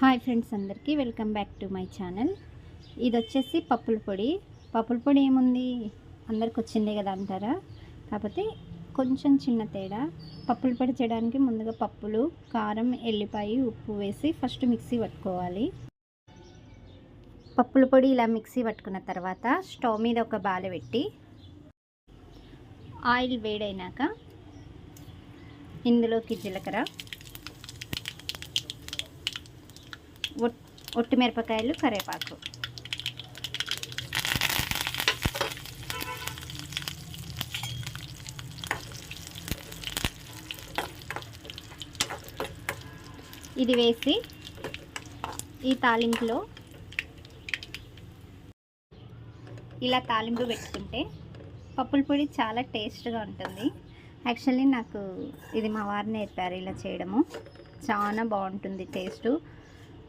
Hi friends, అందరికీ welcome back to my channel. ఇది వచ్చేసి పప్పుల పొడి. పప్పుల పొడి ఏముంది, అందరికి వచ్చిందే కదా అంటారా? కాకపోతే కొంచెం చిన్న తేడా. పప్పుల పొడి చేయడానికి ముందుగా పప్పులు, కారం, ఎల్లిపాయ, ఉప్పు వేసి ఫస్ట్ మిక్సీ పట్టుకోవాలి. పప్పుల పొడి ఇలా మిక్సీ పట్టుకున్న తర్వాత స్టవ్ మీద ఒక బాల పెట్టి ఆయిల్ వేడైనాక ఇందులోకి జీలకర్ర, ఒట్టి మిరపకాయలు, కరివేపాకు, ఇది వేసి ఈ తాలింపులో ఇలా తాలింపు పెట్టుకుంటే పప్పుల పొడి చాలా టేస్ట్గా ఉంటుంది. యాక్చువల్లీ నాకు ఇది మా వారు నేర్పారు ఇలా చేయడము. చాలా బాగుంటుంది టేస్టు.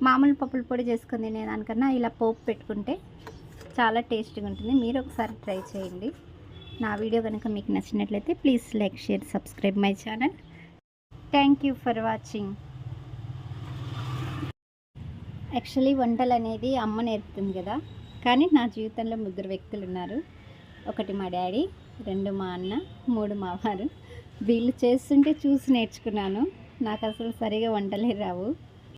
మామూలు పప్పుల పొడి చేసుకుని తినేదానికన్నా ఇలా పోపు పెట్టుకుంటే చాలా టేస్టీగా ఉంటుంది. మీరు ఒకసారి ట్రై చేయండి. నా వీడియో కనుక మీకు నచ్చినట్లయితే please like, share, subscribe my channel. Thank you for watching. Actually వంటలు అనేది అమ్మ నేర్పుతుంది కదా, కానీ నా జీవితంలో 3 వ్యక్తులు ఉన్నారు. 1 మా డాడీ, 2 మా అన్న, 3 మా వారు. వీళ్ళు చేస్తుంటే చూసి నేర్చుకున్నాను. నాకు అసలు సరిగా వంటలే రావు.